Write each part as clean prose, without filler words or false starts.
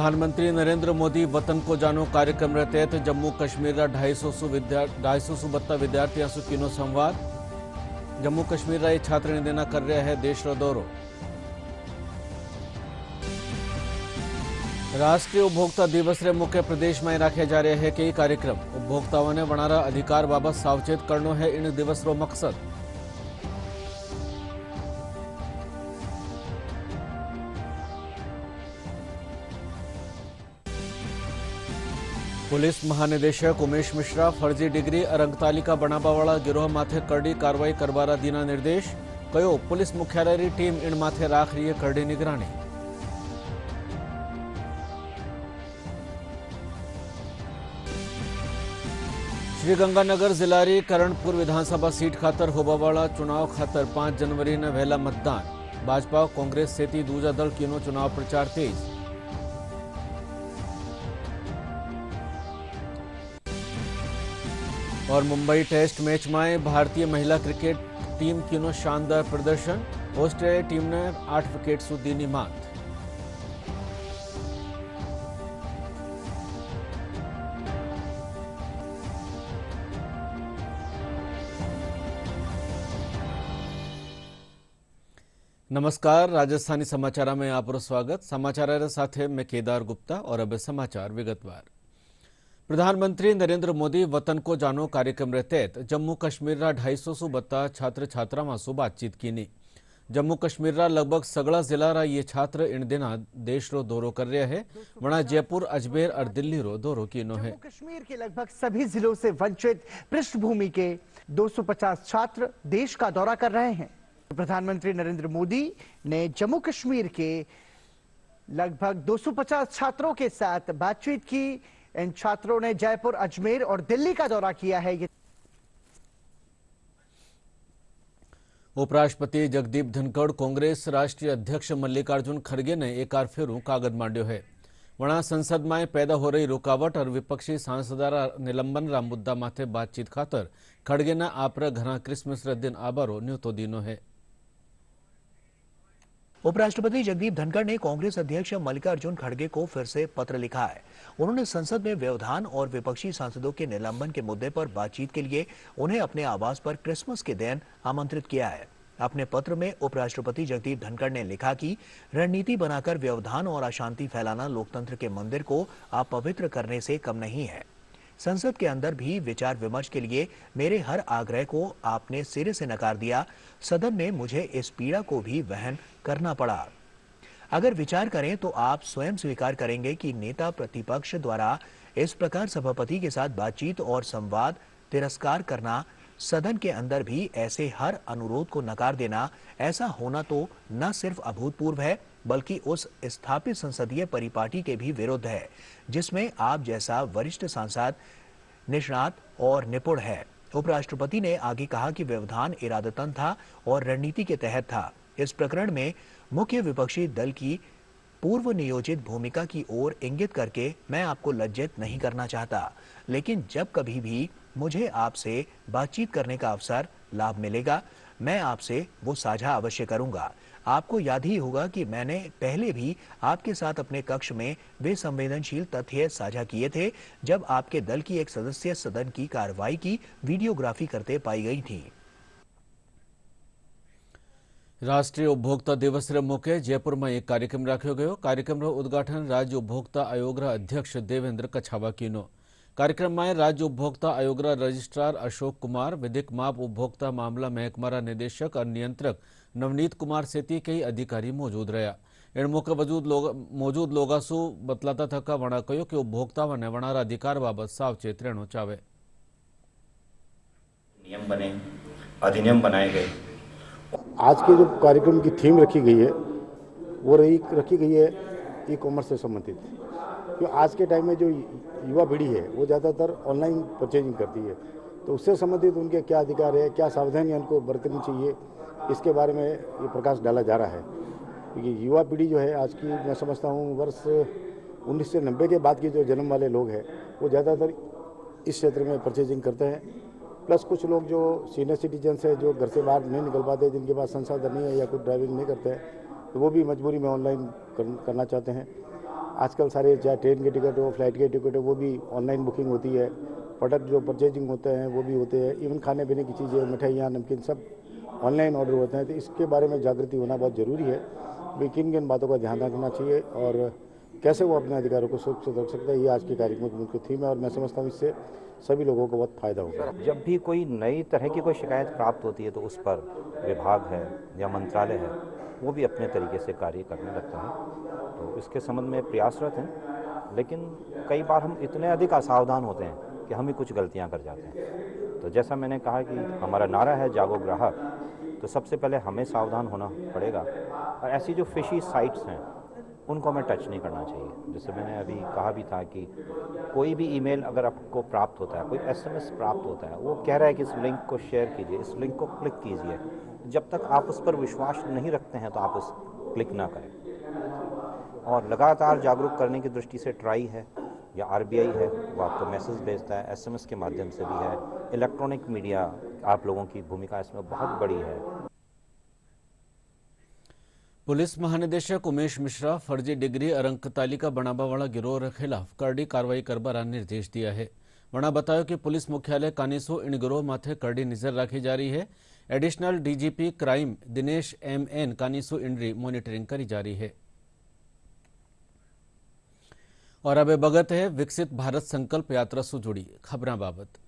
प्रधानमंत्री नरेंद्र मोदी वतन को जानो कार्यक्रम के तहत जम्मू कश्मीर 250 बत्ता विद्यार्थियों से किनो संवाद। जम्मू कश्मीर ये छात्र देना कर रहे हैं देश रो दौरो। राष्ट्रीय उपभोक्ता दिवस रे मौके प्रदेश में राखे जा रहे हैं कई कार्यक्रम। उपभोक्ताओं ने वनारा अधिकार बाबत सावचेत करनो है इन दिवस रो मकसद। पुलिस महानिदेशक उमेश मिश्रा फर्जी डिग्री और अंकतालिका बनावावाळा गिरोह माथे करड़ी कार्रवाई करवारा दीना निर्देश। कयो पुलिस मुख्यालय री टीम इन माथे राख रही है करड़ी निगरानी। श्रीगंगानगर जिला री करणपुर विधानसभा सीट खातर होबावाळा चुनाव खातर 5 जनवरी ने वहेला मतदान। भाजपा कांग्रेस सेती दूजा दल कीनो चुनाव प्रचार तेज। और मुंबई टेस्ट मैच में भारतीय महिला क्रिकेट टीम कीनो शानदार प्रदर्शन। ऑस्ट्रेलिया टीम ने 8 विकेट सुधी नी मात। नमस्कार, राजस्थानी समाचार में आपको स्वागत। समाचार साथे मैं केदार गुप्ता और अब समाचार विगतवार। प्रधानमंत्री नरेंद्र मोदी वतन को जानो कार्यक्रम के तहत जम्मू कश्मीर 250 बत्ता छात्र छात्रा से बातचीत की। जम्मू कश्मीर लगभग सगला जिला ये छात्र इन दिना देश रो दौरो कर रहे हैं। वना जयपुर, अजमेर और दिल्ली रो दौरो कीनो है। जम्मू कश्मीर के लगभग सभी जिलों से वंचित पृष्ठभूमि के 250 छात्र देश का दौरा कर रहे हैं। प्रधानमंत्री नरेंद्र मोदी ने जम्मू कश्मीर के लगभग 250 छात्रों के साथ बातचीत की। इन छात्रों ने जयपुर, अजमेर और दिल्ली का दौरा किया है। उपराष्ट्रपति जगदीप धनखड़ कांग्रेस राष्ट्रीय अध्यक्ष मल्लिकार्जुन खड़गे ने एक बार फिर कागज मांड्यो है। वणा संसद में पैदा हो रही रुकावट और विपक्षी सांसदारा निलंबन रा मुद्दा माथे बातचीत खातर खड़गे ना आपरे घरा क्रिसमस रे दिन आबारो न्योतो दीनो है। उपराष्ट्रपति जगदीप धनखड़ ने कांग्रेस अध्यक्ष मल्लिकार्जुन खड़गे को फिर से पत्र लिखा है। उन्होंने संसद में व्यवधान और विपक्षी सांसदों के निलंबन के मुद्दे पर बातचीत के लिए उन्हें अपने आवास पर क्रिसमस के दिन आमंत्रित किया है। अपने पत्र में उपराष्ट्रपति जगदीप धनखड़ ने लिखा कि रणनीति बनाकर व्यवधान और अशांति फैलाना लोकतंत्र के मंदिर को अपवित्र करने से कम नहीं है। संसद के अंदर भी विचार विमर्श के लिए मेरे हर आग्रह को आपने सिरे से नकार दिया। सदन में मुझे इस पीड़ा को भी वहन करना पड़ा। अगर विचार करें तो आप स्वयं स्वीकार करेंगे कि नेता प्रतिपक्ष द्वारा इस प्रकार सभापति के साथ बातचीत और संवाद तिरस्कार करना, सदन के अंदर भी ऐसे हर अनुरोध को नकार देना, ऐसा होना तो न सिर्फ अभूतपूर्व है बल्कि उस स्थापित संसदीय परिपाटी के भी विरुद्ध है जिसमें आप जैसा वरिष्ठ सांसद निष्णात और निपुण है। उपराष्ट्रपति ने आगे कहा कि व्यवधान इरादतन था और रणनीति के तहत था। इस प्रकरण में मुख्य विपक्षी दल की पूर्व नियोजित भूमिका की ओर इंगित करके मैं आपको लज्जित नहीं करना चाहता, लेकिन जब कभी भी मुझे आपसे बातचीत करने का अवसर लाभ मिलेगा मैं आपसे वो साझा अवश्य करूंगा। आपको याद ही होगा कि मैंने पहले भी आपके साथ अपने कक्ष में वे संवेदनशील तथ्य साझा किए थे जब आपके दल की एक सदस्य सदन की कार्रवाई की वीडियोग्राफी करते पाई गई थी। राष्ट्रीय उपभोक्ता दिवस रे मौके जयपुर में एक कार्यक्रम राख्यो गयो। कार्यक्रम रो उद्घाटन राज्य उपभोक्ता आयोग अध्यक्ष देवेंद्र कछावा कीनो। कार्यक्रम में राज्य उपभोक्ता आयोग रजिस्ट्रार अशोक कुमार, विधिक माप उपभोक्ता मामला महकमा निदेशक और नियंत्रक नवनीत कुमार सेती कई अधिकारी मौजूद रहा। इन मौके मौजूद लोगासु बतलाता थका वणा कहो कि उपभोक्ताओं ने वणारा अधिकार बाबत सावचेत रहना चाहे। नियम बने, अधिनियम बनाए गए। आज के जो कार्यक्रम की थीम रखी गई है वो रखी गई है ई कॉमर्स से संबंधित। क्योंकि आज के टाइम में जो युवा पीढ़ी है वो ज़्यादातर ऑनलाइन परचेजिंग करती है, तो उससे संबंधित उनके क्या अधिकार है, क्या सावधानियां उनको बरतनी चाहिए, इसके बारे में ये प्रकाश डाला जा रहा है। क्योंकि युवा पीढ़ी जो है आज की, मैं समझता हूँ वर्ष 1990 के बाद के जो जन्म वाले लोग हैं वो ज़्यादातर इस क्षेत्र में परचेजिंग करते हैं। प्लस कुछ लोग जो सीनियर सिटीजन्स है जो घर से बाहर नहीं निकल पाते, जिनके पास संसाधन नहीं है या कुछ ड्राइविंग नहीं करते हैं, तो वो भी मजबूरी में ऑनलाइन करना चाहते हैं। आजकल सारे चाहे ट्रेन के टिकट हो, फ्लाइट के टिकट हो, वो भी ऑनलाइन बुकिंग होती है। प्रोडक्ट जो परचेजिंग होते हैं वो भी होते हैं। इवन खाने पीने की चीज़ें, मिठाइयाँ, नमकीन सब ऑनलाइन ऑर्डर होते हैं। तो इसके बारे में जागृति होना बहुत ज़रूरी है कि किन किन बातों का ध्यान रखना चाहिए और कैसे वो अपने अधिकारों को सुरक्षित रख सकता है। ये आज के कार्यक्रम की मुख्य थीम है और मैं समझता हूँ इससे सभी लोगों को बहुत फायदा होगा। जब भी कोई नई तरह की कोई शिकायत प्राप्त होती है तो उस पर विभाग है या मंत्रालय है वो भी अपने तरीके से कार्य करने लगता है। तो इसके संबंध में प्रयासरत हैं, लेकिन कई बार हम इतने अधिक असावधान होते हैं कि हम ही कुछ गलतियां कर जाते हैं। तो जैसा मैंने कहा कि हमारा नारा है जागो ग्राहक, तो सबसे पहले हमें सावधान होना पड़ेगा। और ऐसी जो फिशी साइट्स हैं उनको हमें टच नहीं करना चाहिए। जैसे मैंने अभी कहा भी था कि कोई भी ईमेल अगर आपको प्राप्त होता है, कोई एसएमएस प्राप्त होता है, वो कह रहा है कि इस लिंक को शेयर कीजिए, इस लिंक को क्लिक कीजिए, जब तक आप उस पर विश्वास नहीं रखते हैं तो आप उस क्लिक ना करें। और लगातार जागरूक करने की दृष्टि से ट्राई है या आरबीआई है, वो आपको मैसेज भेजता है, एसएमएस के माध्यम से भी है। इलेक्ट्रॉनिक मीडिया, आप लोगों की भूमिका इसमें बहुत बड़ी है। पुलिस महानिदेशक उमेश मिश्रा फर्जी डिग्री और अंक तालिका बनावावाला गिरोह के खिलाफ करड़ी कार्रवाई करवाना निर्देश दिया है। वणा बताया कि पुलिस मुख्यालय कानीसो इन गिरोह माथे करड़ी नजर रखी जा रही है। Additional DGP crime Dinesh M N. कानीसो इनरी मॉनिटरिंग करी जा रही है। और अब बगत है विकसित भारत संकल्प यात्रा से जुड़ी खबरों बाबत।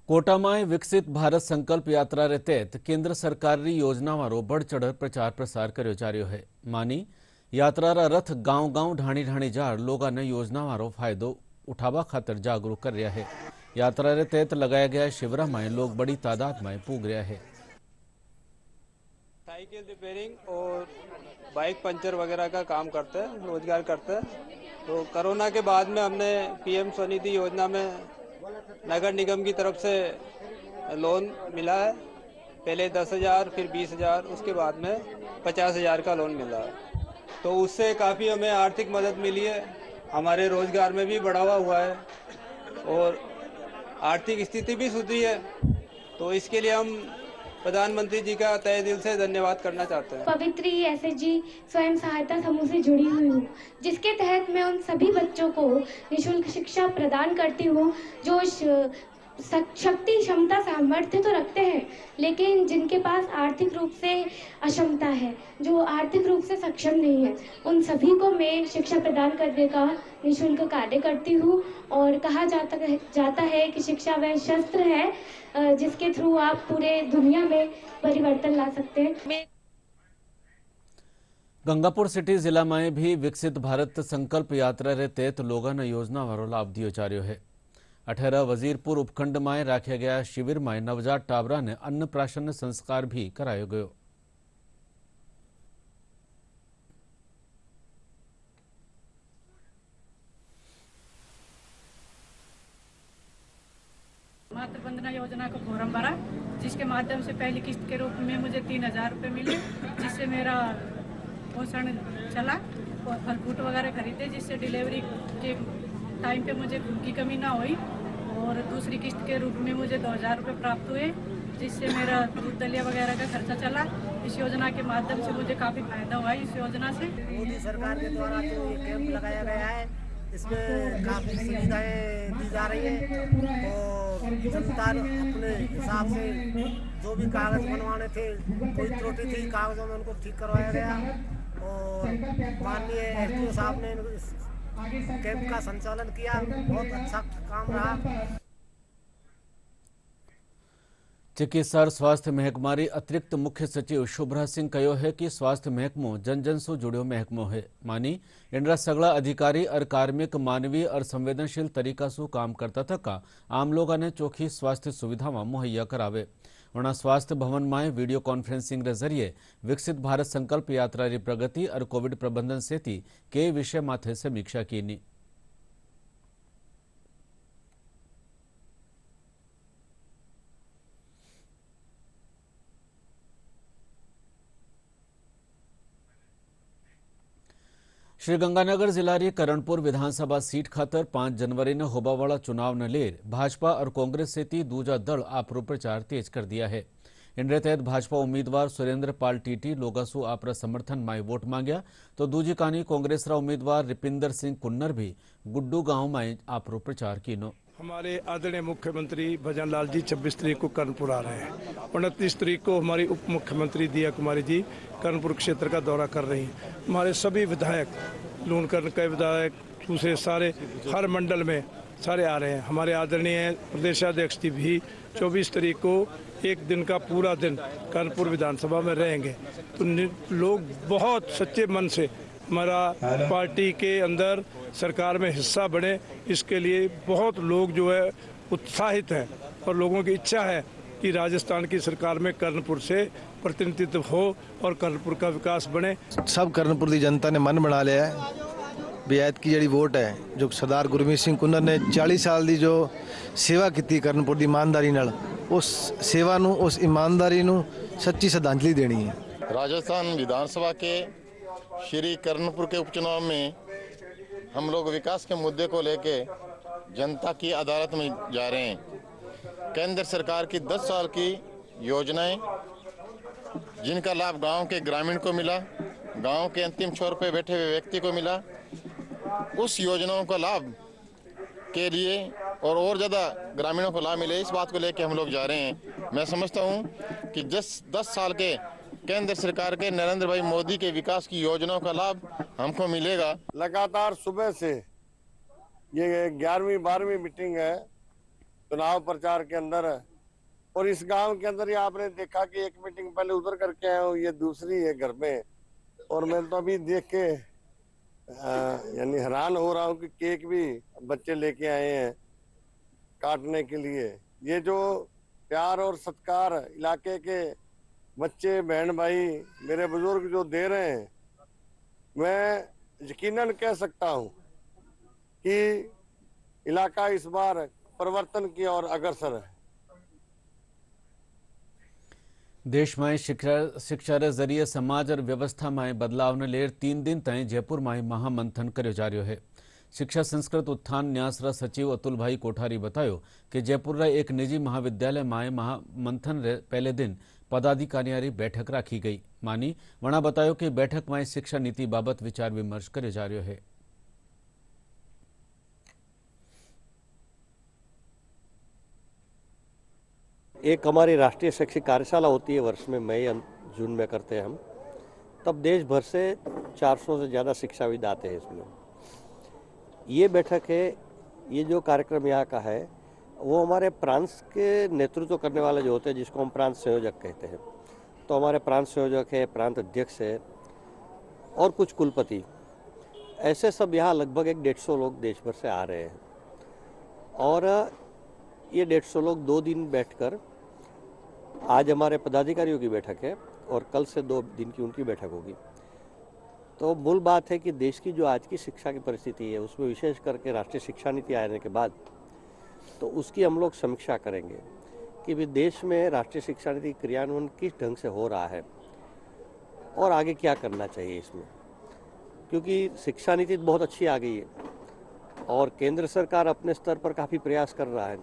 कोटा में विकसित भारत संकल्प यात्रा रे तहत केंद्र सरकार री योजना वारो बढ़ चढ़ प्रचार प्रसार कर्यो जा रह्यो है। मानी यात्रा रा रथ गांव गांव ढाणी ढाणी जार लोगों ने योजना वारो फायदो उठावा खातर जागरूक कर रहा है। यात्रा रे तहत लगाया गया शिविर में लोग बड़ी तादाद में पूग रहा है। साइकिल रिपेयरिंग और बाइक पंचर वगैरह का काम करते हैं, रोजगार करते हैं। तो कोरोना के बाद में हमने पीएम स्वनिधि योजना में नगर निगम की तरफ से लोन मिला है। पहले 10,000, फिर 20,000, उसके बाद में 50,000 का लोन मिला है। तो उससे काफ़ी हमें आर्थिक मदद मिली है, हमारे रोजगार में भी बढ़ावा हुआ है और आर्थिक स्थिति भी सुधरी है। तो इसके लिए हम प्रधानमंत्री जी का तहे दिल से धन्यवाद करना चाहते हैं। पवित्री एसएचजी स्वयं सहायता समूह से जुड़ी हुई हूँ, जिसके तहत मैं उन सभी बच्चों को निःशुल्क शिक्षा प्रदान करती हूँ जो शक्ति, क्षमता, सामर्थ्य तो रखते हैं, लेकिन जिनके पास आर्थिक रूप से अक्षमता है, जो आर्थिक रूप से सक्षम नहीं है, उन सभी को मैं शिक्षा प्रदान करने का निःशुल्क कार्य करती हूँ। और कहा जाता है कि शिक्षा वह शस्त्र है जिसके थ्रू आप पूरे दुनिया में परिवर्तन ला सकते हैं। गंगापुर सिटी जिला में भी विकसित भारत संकल्प यात्रा रे तहत लोगों ने योजना वारो लाभ दियो जा रह्यो है। 18 वजीरपुर उपखंड में राख्या गया शिविर में नवजात टाबरा ने अन्नप्राशन संस्कार भी करायो गयो। मातृ वंदना योजना का फॉर्म भरा, जिसके माध्यम से पहली किस्त के रूप में मुझे 3,000 रुपये मिले, जिससे मेरा पोषण चला और फल फ्रूट वगैरह खरीदे, जिससे डिलीवरी के टाइम पे मुझे खून की कमी ना हुई। और दूसरी किस्त के रूप में मुझे 2,000 रुपये प्राप्त हुए, जिससे मेरा दूध दलिया वगैरह का खर्चा चला। इस योजना के माध्यम से मुझे काफ़ी फायदा हुआ इस योजना से। मोदी सरकार के द्वारा जो ये कैंप लगाया गया है, इसमें काफ़ी सुविधाएं दी जा रही है और जनता अपने हिसाब से जो भी कागज बनवाने थे, कोई त्रुटि थी कागजों में, उनको ठीक करवाया गया। और माननीय एसडीओ साहब ने इस कैंप का संचालन किया, बहुत अच्छा काम रहा। चिकित्सा और स्वास्थ्य महकमारी अतिरिक्त मुख्य सचिव शुभ्रा सिंह कहो है कि स्वास्थ्य महकमो जन जन से जुड़ो महकमो है। मानी इनरा सगला अधिकारी और कार्मिक मानवीय और संवेदनशील तरीका से काम करता थका आम लोगों ने चोखी स्वास्थ्य सुविधा मुहैया करावे। वना स्वास्थ्य भवन में वीडियो कॉन्फ्रेंसिंग के जरिए विकसित भारत संकल्प यात्रा की प्रगति और कोविड प्रबंधन सेती के विषय माथे समीक्षा की। श्रीगंगानगर जिल्लारी करणपुर विधानसभा सीट खातर 5 जनवरी ने होबावाला चुनाव न लेर भाजपा और कांग्रेस सहित दूजा दल आपरो प्रचार तेज कर दिया है। इनके तहत भाजपा उम्मीदवार सुरेंद्र पाल टीटी लोगासु आपरा समर्थन में वोट मांग्या तो दूजी कानी कांग्रेस रिपींदर रिपिंदर सिंह कुन्नर भी गुड्डू गांव में आपरो प्रचार कीनो। हमारे आदरणीय मुख्यमंत्री भजन लाल जी 26 तारीख को कर्णपुर आ रहे हैं। 29 तारीख को हमारी उप मुख्यमंत्री दिया कुमारी जी कर्णपुर क्षेत्र का दौरा कर रही हैं। हमारे सभी विधायक लूणकरण के विधायक दूसरे सारे हर मंडल में सारे आ रहे हैं। हमारे आदरणीय प्रदेशाध्यक्ष जी भी 24 तारीख को एक दिन का पूरा दिन कर्णपुर विधानसभा में रहेंगे। तो लोग बहुत सच्चे मन से हमारा पार्टी के अंदर सरकार में हिस्सा बने, इसके लिए बहुत लोग जो है उत्साहित हैं और लोगों की इच्छा है कि राजस्थान की सरकार में कर्णपुर से प्रतिनिधित्व हो और कर्णपुर का विकास बने। सब कर्णपुर की जनता ने मन बना लिया है भी ऐतकी जी वोट है जो सरदार गुरमीत सिंह कुन्नर ने 40 साल की जो सेवा की कर्णपुर की ईमानदारी नाल, उस सेवा नू उस ईमानदारी नू सच्ची श्रद्धांजलि देनी है। राजस्थान विधानसभा के श्री कर्णपुर के उपचुनाव में हम लोग विकास के मुद्दे को लेके जनता की अदालत में जा रहे हैं। केंद्र सरकार की 10 साल की योजनाएं जिनका लाभ गांव के ग्रामीण को मिला, गांव के अंतिम छोर पे बैठे हुए व्यक्ति को मिला, उस योजनाओं का लाभ के लिए और ज़्यादा ग्रामीणों को लाभ मिले, इस बात को लेके हम लोग जा रहे हैं। मैं समझता हूं कि 10 साल के केंद्र सरकार के नरेंद्र भाई मोदी के विकास की योजनाओं का लाभ हमको मिलेगा। लगातार सुबह से ये 11वीं 12वीं मीटिंग है चुनाव प्रचार के अंदर, और इस गांव के अंदर ही आपने देखा कि एक मीटिंग पहले उधर करके आया हूँ, ये दूसरी है घर में, और मैं तो अभी देख के यानी हैरान हो रहा हूँ कि केक भी बच्चे लेके आए हैं काटने के लिए। ये जो प्यार और सत्कार इलाके के बच्चे बहन भाई मेरे बुजुर्ग जो दे रहे हैं, मैं यकीनन कह सकता हूं कि इलाका इस बार परिवर्तन की ओर अग्रसर है। देश में शिक्षा रे जरिए समाज और व्यवस्था में बदलाव ने लेर 3 दिन तय जयपुर में महामंथन कर्यो जा रह्यो है। शिक्षा संस्कृत उत्थान न्यास रा सचिव अतुल भाई कोठारी बतायो कि जयपुर रा एक निजी महाविद्यालय में महामंथन रे पहले दिन पदाधिकारियों बैठक राखी गई। मानी वणा बतायो कि बैठक में शिक्षा नीति बाबत विचार विमर्श कर्यो जा रह्यो है। एक हमारी राष्ट्रीय शैक्षिक कार्यशाला होती है वर्ष में मई जून में करते हैं हम, तब देश भर से 400 से ज़्यादा शिक्षाविद आते हैं इसमें। ये बैठक है, ये जो कार्यक्रम यहाँ का है वो हमारे प्रांत के नेतृत्व करने वाले जो होते हैं जिसको हम प्रांत संयोजक कहते हैं, तो हमारे प्रांत संयोजक है, प्रांत अध्यक्ष है और कुछ कुलपति, ऐसे सब यहाँ लगभग 150 लोग देश भर से आ रहे हैं। और ये 150 लोग 2 दिन बैठकर, आज हमारे पदाधिकारियों की बैठक है और कल से 2 दिन की उनकी बैठक होगी। तो मूल बात है कि देश की जो आज की शिक्षा की परिस्थिति है उसमें विशेष करके राष्ट्रीय शिक्षा नीति आने के बाद तो उसकी हम लोग समीक्षा करेंगे कि भी देश में राष्ट्रीय शिक्षा नीति क्रियान्वयन किस ढंग से हो रहा है और आगे क्या करना चाहिए इसमें, क्योंकि शिक्षा नीति बहुत अच्छी आ गई है और केंद्र सरकार अपने स्तर पर काफ़ी प्रयास कर रहा है,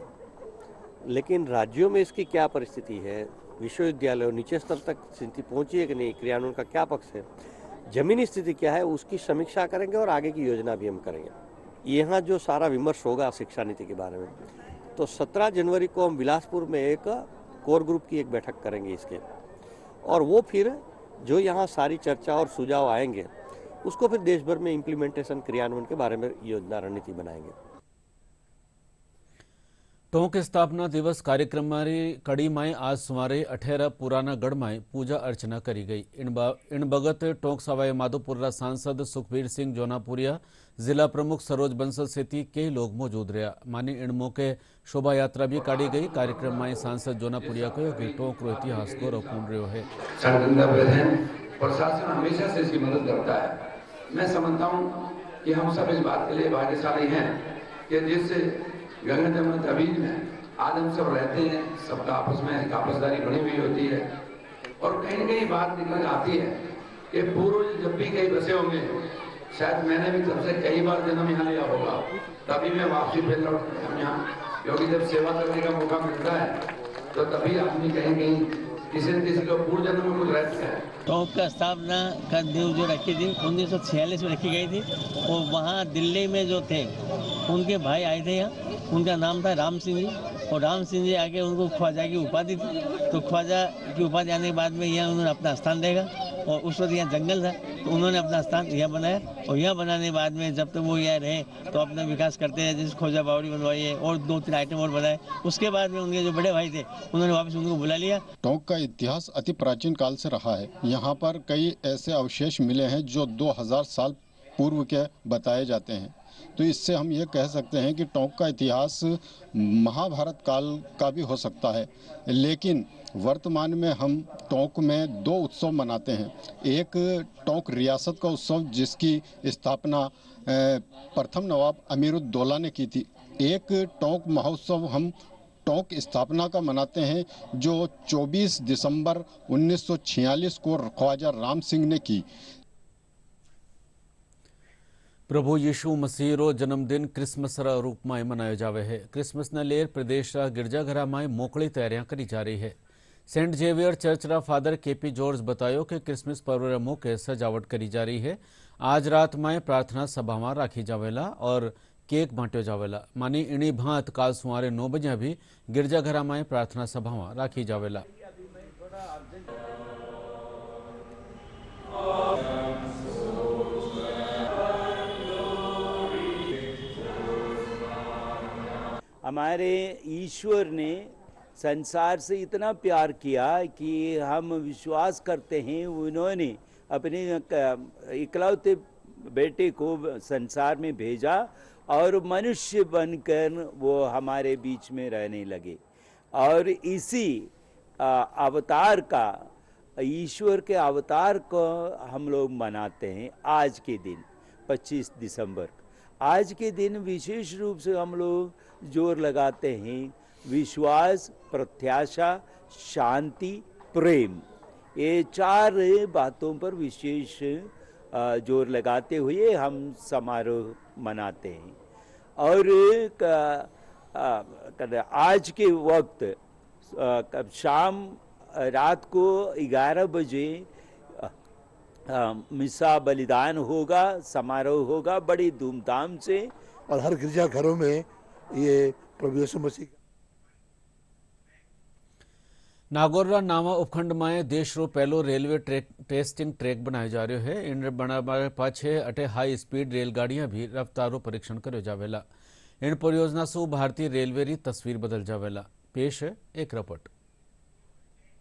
लेकिन राज्यों में इसकी क्या परिस्थिति है, विश्वविद्यालय और नीचे स्तर तक स्थिति पहुंची है कि नहीं, क्रियान्वयन का क्या पक्ष है, जमीनी स्थिति क्या है, उसकी समीक्षा करेंगे और आगे की योजना भी हम करेंगे। यहाँ जो सारा विमर्श होगा शिक्षा नीति के बारे में, तो 17 जनवरी को हम बिलासपुर में एक कोर ग्रुप की एक बैठक करेंगे इसके, और वो फिर जो यहाँ सारी चर्चा और सुझाव आएंगे उसको फिर देश भर में इम्प्लीमेंटेशन क्रियान्वयन के बारे में योजना रणनीति बनाएंगे। टोंक स्थापना दिवस कार्यक्रम में कड़ी में आज सुमारे 18 पुराना गढ़ में पूजा अर्चना करी गई। इन बगत टोंक सवाई माधोपुर सांसद सुखबीर सिंह जोनापुरिया, जिला प्रमुख सरोज बंसल सेती कई लोग मौजूद रहा। मानी इन मौके शोभा यात्रा भी काढ़ी गई। कार्यक्रम में सांसद जोनापुरिया कहो कि टोंक रो इतिहास गौरवपूर्ण रह्यो है। प्रशासन हमेशा से इसकी मदद करता है। मैं समझता हूँ कि हम सब इस बात के लिए भाग्यशाली हैं कि जिस गगन जमुन जमीन में आज हम सब रहते हैं, सबका आपस में एक आपसदारी बनी हुई होती है और कहीं न कहीं बात निकल आती है कि पूर्व जब भी कहीं बसे होंगे शायद मैंने भी तब से कई बार जन्म यहाँ लिया होगा, तभी मैं वापसी फिर लौट हम यहाँ, क्योंकि जब सेवा करने का मौका मिलता है तो तभी आदमी कहीं कहीं किसी न किसी को पूर्व जन्म में कुछ रहता है। टोंक का स्थापना का नींव जो रखी थी 1946 में रखी गई थी, और वहाँ दिल्ली में जो थे उनके भाई आए थे यहाँ, उनका नाम था राम सिंह जी, और राम सिंह जी आके उनको ख्वाजा की उपाधि थी, तो ख्वाजा की उपाधि आने के बाद में यहाँ उन्होंने अपना स्थान देगा, और उस वक्त यहाँ जंगल था तो उन्होंने अपना स्थान यहाँ बनाया, और यहाँ बनाने के बाद में जब तक वो यहाँ रहे तो अपना विकास करते रहे, जैसे खोजा बावड़ी बनवाई है और 2-3 आइटम और बनाए। उसके बाद में उनके जो बड़े भाई थे उन्होंने वापस उनको बुला लिया। टोंक का इतिहास अति प्राचीन काल से रहा है। यहाँ पर कई ऐसे अवशेष मिले हैं जो 2000 साल पूर्व के बताए जाते हैं, तो इससे हम ये कह सकते हैं कि टोंक का इतिहास महाभारत काल का भी हो सकता है। लेकिन वर्तमान में हम टोंक में 2 उत्सव मनाते हैं। एक टोंक रियासत का उत्सव जिसकी स्थापना प्रथम नवाब अमीरुद्दौला ने की थी। एक टोंक महोत्सव हम टोंक स्थापना का मनाते हैं जो 24 दिसंबर 1946 को ख्वाजा राम सिंह ने की। प्रभु यीशु मसीह रो जन्मदिन क्रिसमस रा रूप में मनायो जावे है। क्रिसमस ने लेर प्रदेश रा गिरजाघरा में मोकली तैयारियां करी जा रही है। सेंट जेवियर चर्च रा फादर केपी जॉर्ज बतायो कि क्रिसमस पर्व रे मौके सजावट करी जा रही है। आज रात में प्रार्थना सभा में राखी जावेला और केक बांटो जावेला। मानी इणी भांत काल सुमारे 9 बजे भी गिरजाघरा में प्रार्थना सभा में राखी जावेला। हमारे ईश्वर ने संसार से इतना प्यार किया कि हम विश्वास करते हैं उन्होंने अपने इकलौते बेटे को संसार में भेजा और मनुष्य बनकर वो हमारे बीच में रहने लगे। और इसी अवतार का, ईश्वर के अवतार को हम लोग मनाते हैं आज के दिन 25 दिसंबर। आज के दिन विशेष रूप से हम लोग जोर लगाते हैं विश्वास, प्रत्याशा, शांति, प्रेम, ये 4 बातों पर विशेष जोर लगाते हुए हम समारोह मनाते हैं। और आज के वक्त शाम रात को 11 बजे मिसा बलिदान होगा, समारोह होगा बड़ी धूमधाम से, और हर गिरजाघरों में ये प्रभु यीशु मसीह नागौर नावा उपखंड में देश रो पहलो रेलवे टेस्टिंग ट्रैक बनायो जा रहा है। इन बनाने पाछे अटे हाई स्पीड रेलगाड़ियां भी रफ्तारो परीक्षण करो जावेला। इन परियोजना से भारतीय रेलवे री तस्वीर बदल जावेला। पेश है एक रिपोर्ट।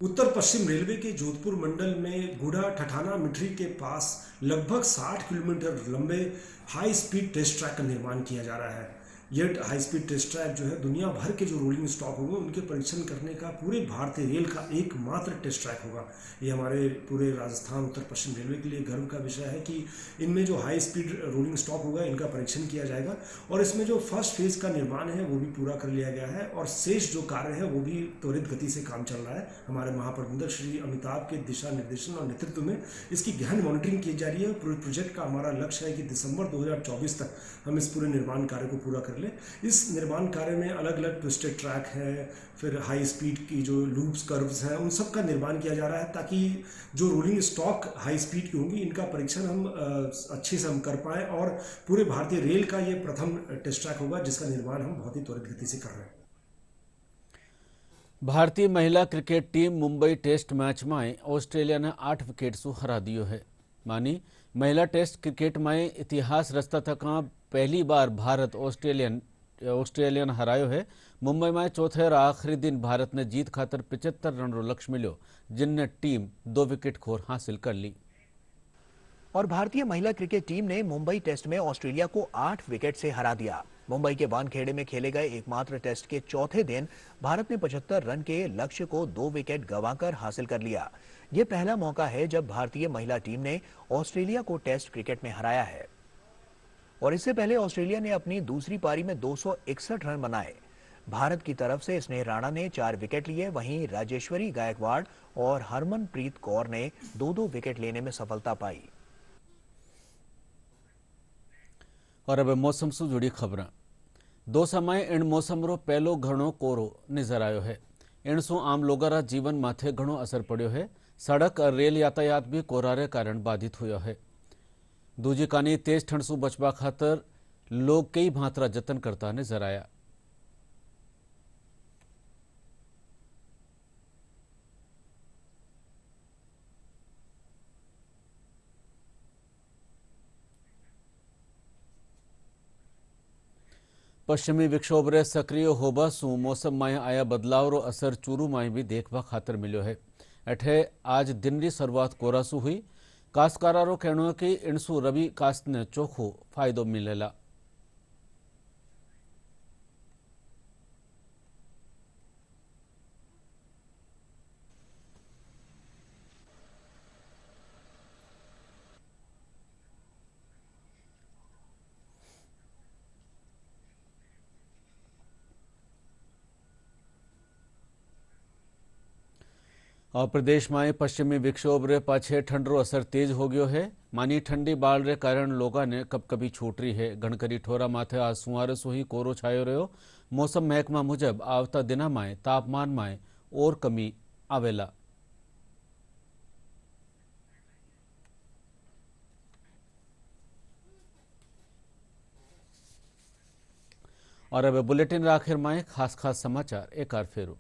उत्तर पश्चिम रेलवे के जोधपुर मंडल में गुड़ा ठठाना मिठरी के पास लगभग 60 किलोमीटर लंबे हाई स्पीड टेस्ट ट्रैक का निर्माण किया जा रहा है। यह हाई स्पीड टेस्ट ट्रैक जो है दुनिया भर के जो रोलिंग स्टॉक होंगे उनके परीक्षण करने का पूरे भारतीय रेल का एकमात्र टेस्ट ट्रैक होगा। ये हमारे पूरे राजस्थान उत्तर पश्चिम रेलवे के लिए गर्व का विषय है कि इनमें जो हाई स्पीड रोलिंग स्टॉक होगा इनका परीक्षण किया जाएगा, और इसमें जो फर्स्ट फेज का निर्माण है वो भी पूरा कर लिया गया है, और शेष जो कार्य है वो भी त्वरित गति से काम चल रहा है। हमारे महाप्रबंधक श्री अमिताभ के दिशा निर्देशन और नेतृत्व में इसकी गहन मॉनिटरिंग की जा रही है। पूरे प्रोजेक्ट का हमारा लक्ष्य है कि दिसंबर 2024 तक हम इस पूरे निर्माण कार्य को पूरा कर लें। इस निर्माण कार्य में अलग अलग ट्विस्टेड ट्रैक है, फिर हाई स्पीड की जो लूप्स कर्व्स हैं उन सब का निर्माण किया जा रहा है, ताकि जो रोलिंग स्टॉक हाई स्पीड की होंगी इनका परीक्षण हम अच्छे से हम कर पाएँ, और पूरे भारतीय रेल का ये प्रथम टेस्ट ट्रैक होगा जिसका निर्माण हम बहुत ही त्वरित गति से कर रहे हैं। भारतीय महिला cricket team Mumbai test match में ऑस्ट्रेलिया ने 8 विकेट से हरा दियो है। मानी महिला टेस्ट क्रिकेट में इतिहास रचता थका पहली बार भारत ऑस्ट्रेलियन हरायो है। मुंबई में चौथे और आखिरी दिन भारत ने जीत खातर 75 रन रो लक्ष्य मिलो, जिनने टीम 2 विकेट खोर हासिल कर ली। और भारतीय महिला क्रिकेट टीम ने मुंबई टेस्ट में ऑस्ट्रेलिया को 8 विकेट से हरा दिया। मुंबई के वानखेड़े में खेले गए एकमात्र टेस्ट के चौथे दिन भारत ने 75 रन के लक्ष्य को 2 विकेट गंवाकर हासिल कर लिया। ये पहला मौका है जब भारतीय महिला टीम ने ऑस्ट्रेलिया को टेस्ट क्रिकेट में हराया है, और इससे पहले ऑस्ट्रेलिया ने अपनी दूसरी पारी में 261 रन बनाए। भारत की तरफ से स्नेह राणा ने 4 विकेट लिए, वहीं राजेश्वरी गायकवाड़ और हरमनप्रीत कौर ने 2-2 विकेट लेने में सफलता पाई। और अब मौसम से जुड़ी खबर। दो समय इन मौसम रो पहलो घणो कोरो नजर आयो है। इनसो आम लोगों जीवन माथे घणो असर पड़ो है। सड़क और रेल यातायात भी कोरारे कारण बाधित हुआ है। दूजी कानी तेज ठंड से बचवा खातर लोग कई भांतरा जतन करता नजर आया। पश्चिमी विक्षोभ रे सक्रिय होबा सु मौसम में आया बदलाव रो असर चूरू में भी देखवा खातर मिलो है। अठे आज दिन की शुरुआत कोरासू हुई। काश्तकारा रो कहनो है कि इनसु रबी काश्त ने चोखो फायदो मिलेला। और प्रदेश में पश्चिमी विक्षोभ रे पाछे ठंडरो असर तेज हो गयो है। मानी ठंडी बाल रे कारण लोगा ने कभी छूट रही है। गणकरी ठोरा माथे आज सुमारे सो ही कोरो छायो रहो। मौसम महकमा मुजब आवता दिना में तापमान में और कमी आवेला। और अब बुलेटिन आखिर में खास समाचार एक बार फेरू।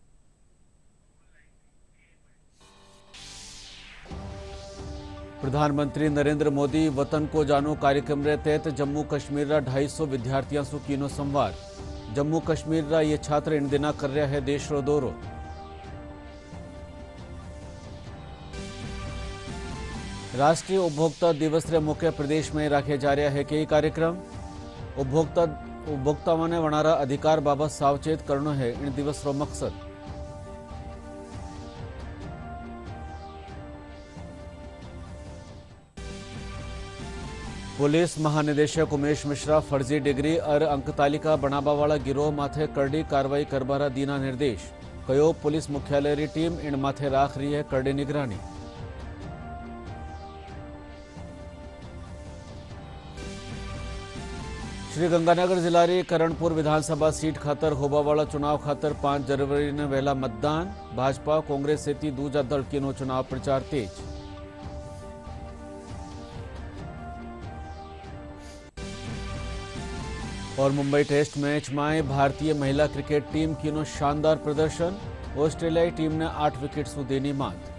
प्रधानमंत्री नरेंद्र मोदी वतन को जानो कार्यक्रम रे तहत जम्मू कश्मीर रा 250 विद्यार्थियों से कीनो संवाद। जम्मू कश्मीर रा ये छात्र इन दिना कर रहा है देश रो दौरो। राष्ट्रीय उपभोक्ता दिवस रे मौके प्रदेश में रखे जा रहा है कई कार्यक्रम। उपभोक्ताओं ने वनारा अधिकार बाबत सावचेत करनो है इन दिवस रो मकसद। पुलिस महानिदेशक उमेश मिश्रा फर्जी डिग्री और अंक तालिका बनावा वाला गिरोह माथे करड़ी कार्रवाई करबारा दीना निर्देश। कयो पुलिस मुख्यालय री टीम इन माथे राख रही है करड़ी निगरानी। श्री गंगानगर जिला री करणपुर विधानसभा सीट खातर होबा वाला चुनाव खातर 5 जनवरी ने वहेला मतदान। भाजपा कांग्रेस सहित दूजा दल कीनो चुनाव प्रचार तेज। और मुंबई टेस्ट मैच में भारतीय महिला क्रिकेट टीम कीनो शानदार प्रदर्शन। ऑस्ट्रेलियाई टीम ने 8 विकेट से देनी मात।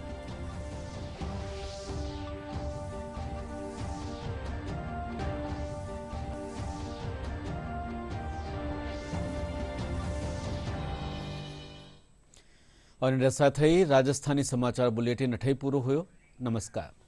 और इन साथ ही राजस्थानी समाचार बुलेटिन अठई पूरो हुयो। नमस्कार।